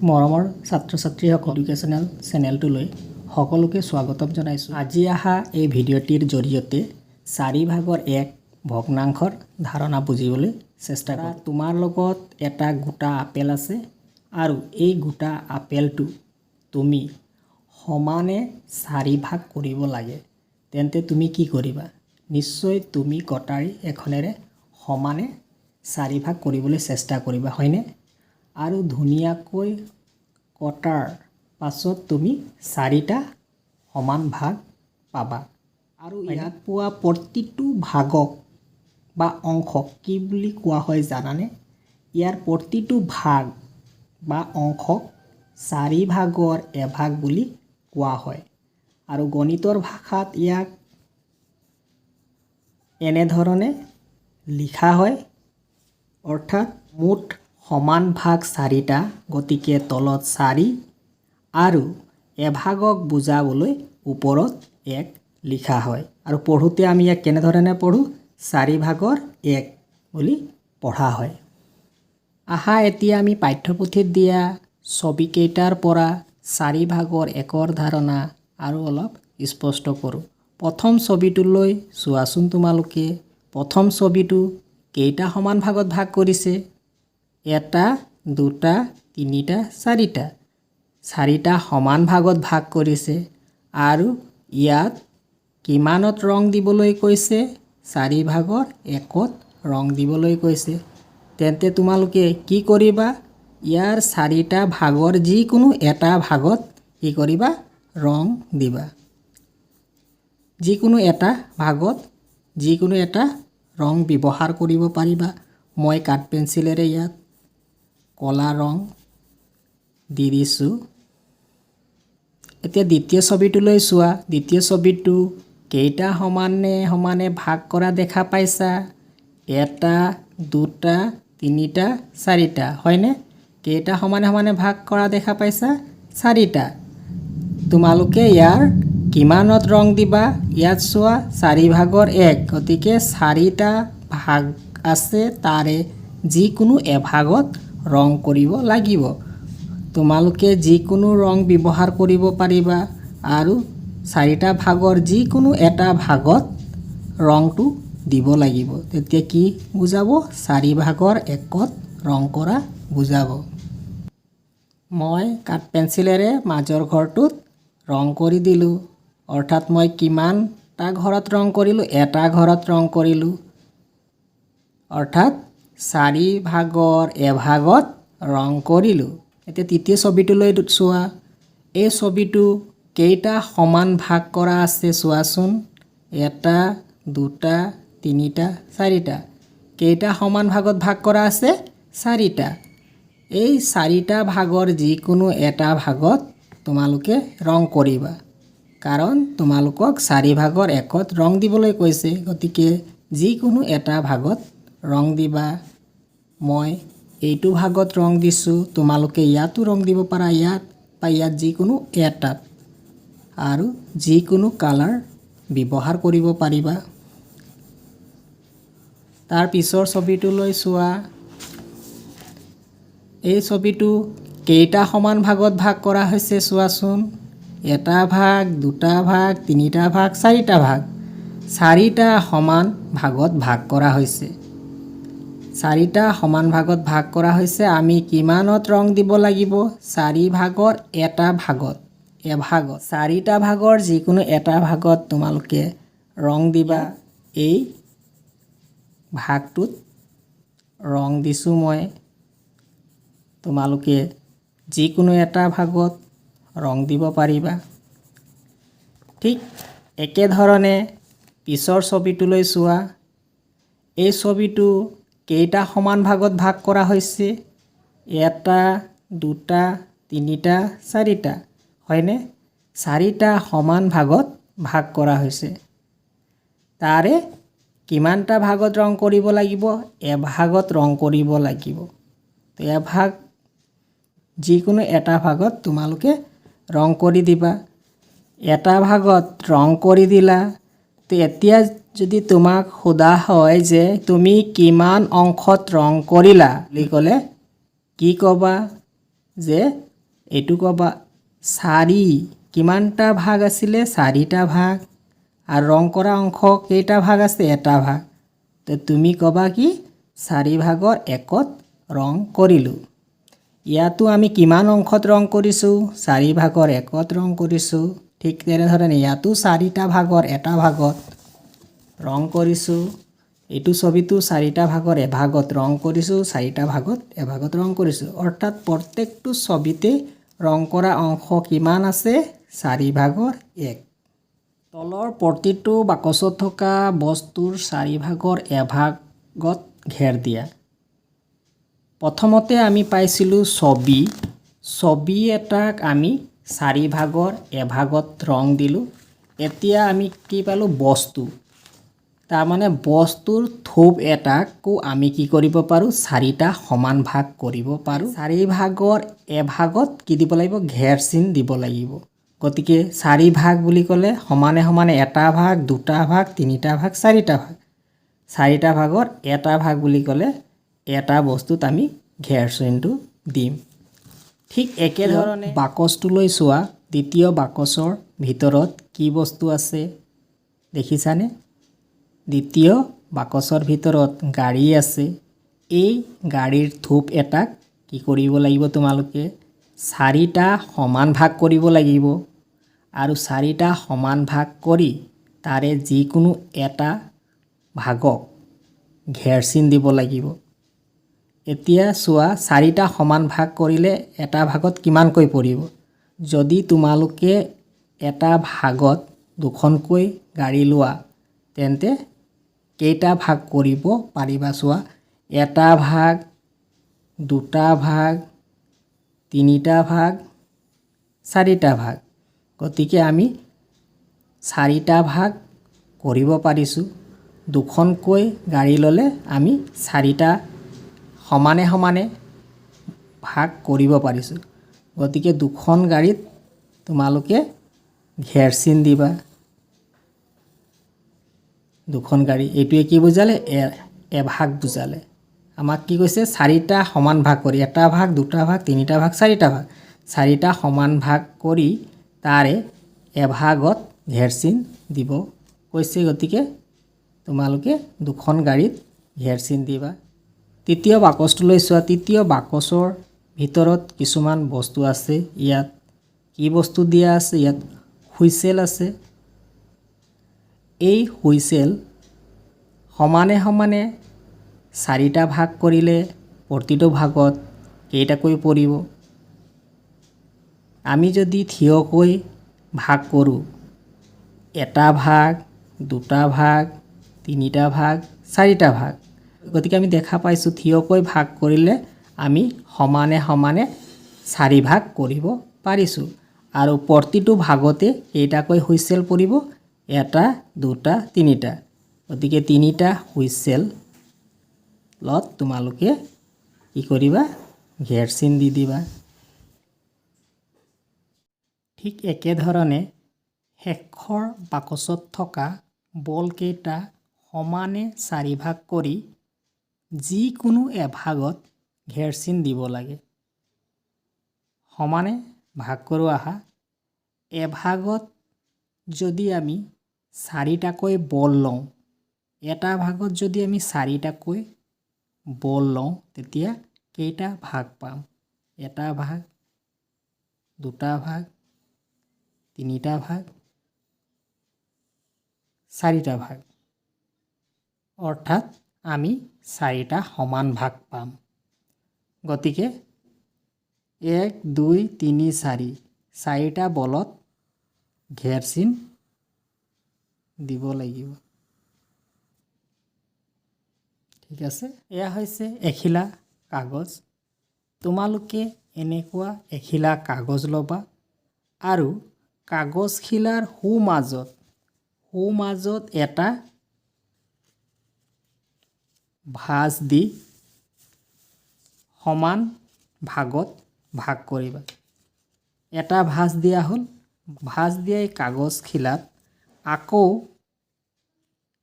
মৰমৰ ছাত্ৰ-ছাত্ৰীসকল এডুকেশ্যনেল চেনেলটোলৈ সকলোকে স্বাগতম জনাইছোঁ। আজি অহা এই ভিডিঅ'টিৰ জৰিয়তে 4 ভাগৰ 1 ভগ্নাংশৰ ধাৰণা বুজিবলৈ চেষ্টা কৰা। তোমাৰ লগত এটা গোটা আপেল আছে আৰু এই গোটা আপেলটো তুমি সমানে 4 ভাগ কৰিব লাগে। তেন্তে তুমি কি কৰিবা? নিশ্চয় তুমি কটাৰী এখনেৰে সমানে 4 ভাগ কৰিবলৈ চেষ্টা কৰিবা, হয়নে? আৰু ধুনীয়াকৈ কটাৰ পাছত তুমি 4টা সমান ভাগ পাবা। আৰু ইয়াত পোৱা প্ৰতিটো ভাগক বা অংশক কি বুলি কোৱা হয় জানানে? ইয়াৰ প্ৰতিটো ভাগ বা অংশক 4 ভাগৰ এভাগ বুলি কোৱা হয়। আৰু গণিতৰ ভাষাত ইয়াক এনেধৰণে লিখা হয়, অৰ্থাৎ মুঠ সমান ভাগ 4টা, গতিকে তলত 4 আৰু এভাগক বুজাবলৈ ওপৰত 1 লিখা হয়। আৰু পঢ়োতে আমি ইয়াক কেনেধৰণে পঢ়োঁ? 4 ভাগৰ 1 বুলি পঢ়া হয়। আহা এতিয়া আমি পাঠ্যপুথিত দিয়া ছবিকেইটাৰ পৰা 4 ভাগৰ 1ৰ ধাৰণা আৰু অলপ স্পষ্ট কৰোঁ। প্ৰথম ছবিটোলৈ চোৱাচোন তোমালোকে। প্ৰথম ছবিটো কেইটা সমান ভাগত ভাগ কৰিছে? 1, 2, 3, 4টা। 4টা সমান ভাগত ভাগ কৰিছে আৰু ইয়াত কিমানত ৰং দিবলৈ কৈছে? 4 ভাগৰ 1ত ৰং দিবলৈ কৈছে। তেন্তে তোমালোকে কি কৰিবা? ইয়াৰ 4টা ভাগৰ যিকোনো এটা ভাগত কি কৰিবা? ৰং দিবা। যিকোনো এটা ভাগত যিকোনো এটা ৰং ব্যৱহাৰ কৰিব পাৰিবা। মই কাঠ পেঞ্চিলেৰে ইয়াত কলা ৰং দি দিছোঁ। এতিয়া দ্বিতীয় ছবিটোলৈ চোৱা। দ্বিতীয় ছবিটো কেইটা সমানে ভাগ কৰা দেখা পাইছা? 1, 2, 3, 4টা, হয়নে? কেইটা সমানে ভাগ কৰা দেখা পাইছা? 4টা। তোমালোকে ইয়াৰ কিমানত ৰং দিবা? ইয়াত চোৱা 4 ভাগৰ 1, গতিকে 4টা ভাগ আছে, তাৰে যিকোনো এভাগত ৰং কৰিব লাগিব। তোমালোকে যিকোনো ৰং ব্যৱহাৰ কৰিব পাৰিবা আৰু 4টা ভাগৰ যিকোনো এটা ভাগত ৰংটো দিব লাগিব। তেতিয়া কি বুজাব? 4 ভাগৰ 1ত ৰং কৰা বুজাব। মই কাঠ পেঞ্চিলেৰে মাজৰ ঘৰটোত ৰং কৰি দিলোঁ। অৰ্থাৎ মই কিমানটা ঘৰত ৰং কৰিলোঁ? এটা ঘৰত ৰং কৰিলোঁ। অৰ্থাৎ 4 ভাগৰ এভাগত ৰং কৰিলোঁ। এতিয়া তৃতীয় ছবিটোলৈ চোৱা। এই ছবিটো কেইটা সমান ভাগ কৰা আছে চোৱাচোন। 1, 2, 3, 4টা। কেইটা সমান ভাগত ভাগ কৰা আছে? 4টা। এই 4টা ভাগৰ যিকোনো এটা ভাগত তোমালোকে ৰং কৰিবা, কাৰণ তোমালোকক 4 ভাগৰ 1ত ৰং দিবলৈ কৈছে। গতিকে যিকোনো এটা ভাগত ৰং দিবা। মই এইটো ভাগত ৰং দিছোঁ। তোমালোকে ইয়াতো ৰং দিব পাৰা, ইয়াত বা ইয়াত যিকোনো এটাত, আৰু যিকোনো কালাৰ ব্যৱহাৰ কৰিব পাৰিবা। তাৰ পিছৰ ছবিটোলৈ চোৱা। এই ছবিটো কেইটা সমান ভাগত ভাগ কৰা হৈছে চোৱাচোন। 1 ভাগ, 2 ভাগ, 3 ভাগ, 4টা ভাগ। 4টা সমান ভাগত ভাগ কৰা হৈছে। 4টা সমান ভাগত ভাগ কৰা হৈছে। আমি কিমানত ৰং দিব লাগিব? 4 ভাগৰ এটা ভাগত, এভাগত। 4টা ভাগৰ যিকোনো এটা ভাগত তোমালোকে ৰং দিবা। এই ভাগটোত ৰং দিছোঁ মই। তোমালোকে যিকোনো এটা ভাগত ৰং দিব পাৰিবা। ঠিক একেধৰণে পিছৰ ছবিটোলৈ চোৱা। এই ছবিটো কেইটা সমান ভাগত ভাগ কৰা হৈছে? 1, 2, 3, 4টা, হয়নে? 4টা সমান ভাগত ভাগ কৰা হৈছে। তাৰে কিমানটা ভাগত ৰং কৰিব লাগিব? এভাগত ৰং কৰিব লাগিব। তো এভাগ যিকোনো এটা ভাগত তোমালোকে ৰং কৰি দিবা। এটা ভাগত ৰং কৰি দিলা। তো এতিয়া যদি তোমাক সোধা হয় যে তুমি কিমান অংশত ৰং কৰিলা বুলি ক'লে কি ক'বা? যে এইটো ক'বা 4 কিমানটা ভাগ আছিলে 4টা ভাগ আৰু ৰং কৰা অংশ কেইটা ভাগ আছে এটা ভাগ তো তুমি ক'বা কি 4 ভাগৰ 1ত ৰং কৰিলোঁ ইয়াতো আমি কিমান অংশত ৰং কৰিছোঁ 4 ভাগৰ 1ত ৰং কৰিছোঁ ঠিক তেনেধৰণে ইয়াতো 4টা ভাগৰ এটা ভাগত ৰং কৰিছোঁ এইটো ছবিটো 4টা ভাগৰ এভাগত ৰং কৰিছোঁ 4টা ভাগত এভাগত ৰং কৰিছোঁ অৰ্থাৎ প্ৰত্যেকটো ছবিতে ৰং কৰা অংশ কিমান আছে 4 ভাগৰ 1 তলৰ প্ৰতিটো বাকচত থকা বস্তুৰ 4 ভাগৰ এভাগত ঘেৰ দিয়া প্ৰথমতে আমি পাইছিলোঁ ছবি এটাক আমি 4 ভাগৰ এভাগত ৰং দিলোঁ এতিয়া আমি কি পালোঁ বস্তু তাৰ মানে বস্তুৰ থোপ এটাকো আমি কি কৰিব পাৰোঁ 4টা সমান ভাগ কৰিব পাৰোঁ 4 ভাগৰ এভাগত কি দিব লাগিব ঘেৰ চিন দিব লাগিব গতিকে 4 ভাগ বুলি ক'লে সমানে সমানে এটা ভাগ দুটা ভাগ তিনিটা ভাগ চাৰিটা ভাগ 4টা ভাগৰ এটা ভাগ বুলি ক'লে এটা বস্তুত আমি ঘেৰ চিনটো দিম ঠিক একেধৰণে বাকচটোলৈ চোৱা দ্বিতীয় বাকচৰ ভিতৰত কি বস্তু আছে দেখিছানে দ্বিতীয় বাকচৰ ভিতৰত গাড়ী আছে এই গাড়ীৰ থোপ এটাক কি কৰিব লাগিব তোমালোকে 4টা সমান ভাগ কৰিব লাগিব আৰু 4টা সমান ভাগ কৰি তাৰে যিকোনো এটা ভাগক ঘেৰ চিন দিব লাগিব এতিয়া চোৱা 4টা সমান ভাগ কৰিলে এটা ভাগত কিমানকৈ পৰিব যদি তোমালোকে এটা ভাগত দুখনকৈ গাড়ী লোৱা তেন্তে কেইটা ভাগ কৰিব পাৰিবা চোৱা এটা ভাগ দুটা ভাগ তিনিটা ভাগ চাৰিটা ভাগ গতিকে আমি 4টা ভাগ কৰিব পাৰিছোঁ দুখনকৈ গাড়ী ল'লে আমি 4টা সমানে সমানে ভাগ কৰিব পাৰিছোঁ গতিকে দুখন গাড়ীত তোমালোকে ঘেৰ চিন দিবা দুখন গাড়ী এইটোৱে কি বুজালে এভাগ বুজালে আমাক কি কৈছে 4টা সমান ভাগ কৰি এটা ভাগ দুটা ভাগ তিনিটা ভাগ চাৰিটা ভাগ 4টা সমান ভাগ কৰি তাৰে এভাগত ঘেৰ চিন দিব কৈছে গতিকে তোমালোকে দুখন গাড়ীত ঘেৰ চিন দিবা তৃতীয় বাকচটোলৈ চোৱা তৃতীয় বাকচৰ ভিতৰত কিছুমান বস্তু আছে ইয়াত কি বস্তু দিয়া আছে ইয়াত হুইসেল আছে এই হুইসেল সমানে সমানে 4টা ভাগ কৰিলে প্ৰতিটো ভাগত কেইটাকৈ পৰিব আমি যদি থিয়কৈ ভাগ কৰোঁ এটা ভাগ দুটা ভাগ তিনিটা ভাগ চাৰিটা ভাগ গতিকে আমি দেখা পাইছোঁ থিয়কৈ ভাগ কৰিলে আমি সমানে সমানে 4 ভাগ কৰিব পাৰিছোঁ আৰু প্ৰতিটো ভাগতে কেইটাকৈ হুইসেল পৰিব এটা দুটা তিনিটা গতিকে তিনিটা হুইসেল লত তোমালোকে কি কৰিবা ঘেৰ চিন দি দিবা ঠিক একেধৰণে শেষৰ বাকচত থকা বলকেইটা সমানে 4 ভাগ কৰি যিকোনো এভাগত ঘেৰ চিন দিব লাগে সমানে ভাগ কৰোঁ আহা এভাগত যদি আমি 4টাকৈ বল লওঁ এটা ভাগত যদি আমি 4টাকৈ বল লওঁ তেতিয়া কেইটা ভাগ পাম এটা ভাগ দুটা ভাগ তিনিটা ভাগ চাৰিটা ভাগ অৰ্থাৎ আমি 4টা সমান ভাগ পাম গতিকে 1 2 3 4 4টা বলত ঘেৰ চিন দিব লাগিব ঠিক আছে এয়া হৈছে এখিলা কাগজ তোমালোকে এনেকুৱা এখিলা কাগজ ল'বা আৰু কাগজখিলাৰ সোঁমাজত এটা ভাঁজ দি সমান ভাগত ভাগ কৰিবা এটা ভাঁজ দিয়া হ'ল ভাঁজ দিয়া এই কাগজখিলাত আকৌ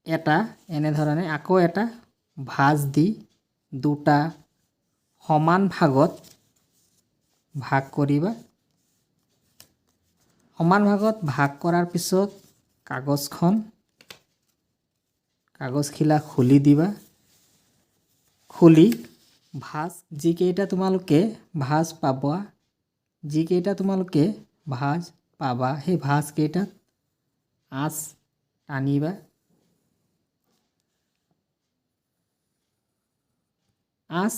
এটা এনেধৰণে আকৌ এটা ভাঁজ দি দুটা সমান ভাগত ভাগ কৰিবা সমান ভাগত ভাগ কৰাৰ পিছত কাগজখিলা খুলি দিবা। খুলি ভাঁজ যিকেইটা তোমালোকে ভাঁজ পাবা সেই ভাঁজকেইটাত আঁচ টানিবা। আঁচ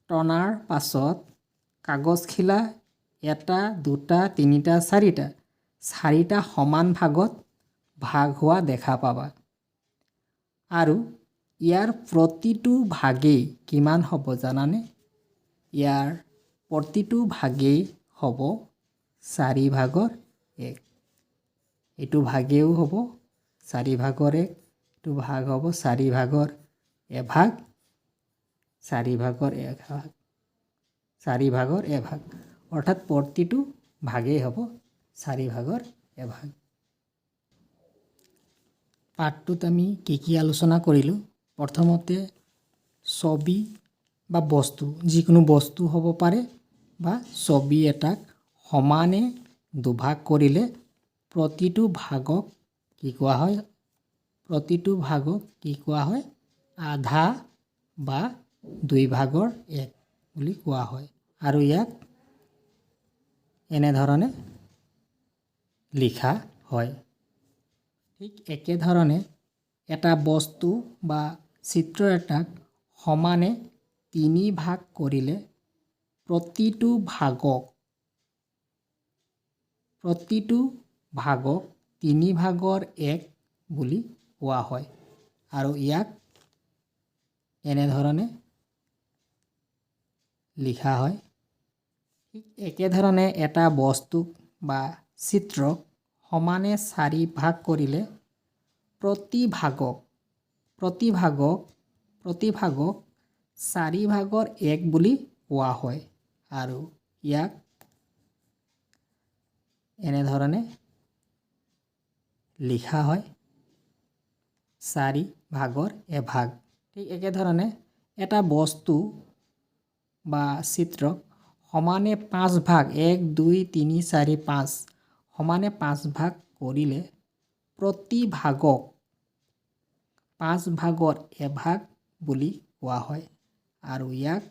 টনাৰ পাছত কাগজখিলা এটা, দুটা, তিনিটা, চাৰিটা সমান ভাগত ভাগ হোৱা দেখা পাবা। আৰু ইয়াৰ প্ৰতিটো ভাগেই কিমান হ'ব জানানে? ইয়াৰ প্ৰতিটো ভাগেই হ'ব 4/1। এইটো ভাগেও হ'ব 4/1, এইটো ভাগ হ'ব 4/1, 4/1, অৰ্থাৎ প্ৰতিটো ভাগেই হ'ব 4/1। পাঠটোত আমি কি আলোচনা কৰিলোঁ? প্ৰথমতে ছবি বা বস্তু, যিকোনো বস্তু হ'ব পাৰে বা ছবি এটাক সমানে দুভাগ কৰিলে প্ৰতিটো ভাগক কি কোৱা হয়? আধা বা 2/1 বুলি কোৱা হয়। আৰু ইয়াক এনেধৰণে লিখা হয়। ঠিক একেধৰণে এটা বস্তু বা চিত্ৰ এটাক সমানে 3 ভাগ কৰিলে প্ৰতিটো ভাগক 3/1 বুলি কোৱা হয়। আৰু ইয়াক এনেধৰণে লিখা হয়। ঠিক একেধৰণে এটা বস্তুক বা চিত্ৰক সমানে 4 ভাগ কৰিলে প্ৰতি ভাগক 4/1 বুলি কোৱা হয়। আৰু ইয়াক এনেধৰণে লিখা হয় 4/1। ঠিক একেধৰণে এটা বস্তু বা চিত্ৰক সমানে 5 ভাগ 1, 2, 3, 4, 5 সমানে 5 ভাগ কৰিলে প্ৰতি ভাগক 5/1 বুলি কোৱা হয়। আৰু ইয়াক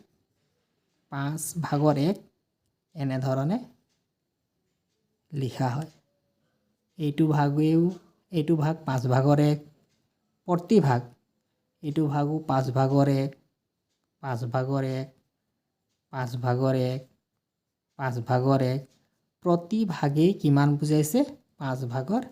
5/1 এনেধৰণে লিখা হয়। এইটো ভাগ 5/1, প্ৰতি ভাগ এইটো ভাগো 5/1, 5/1, 5/1, 5/1, প্ৰতি ভাগেই কিমান বুজাইছে? 5/1।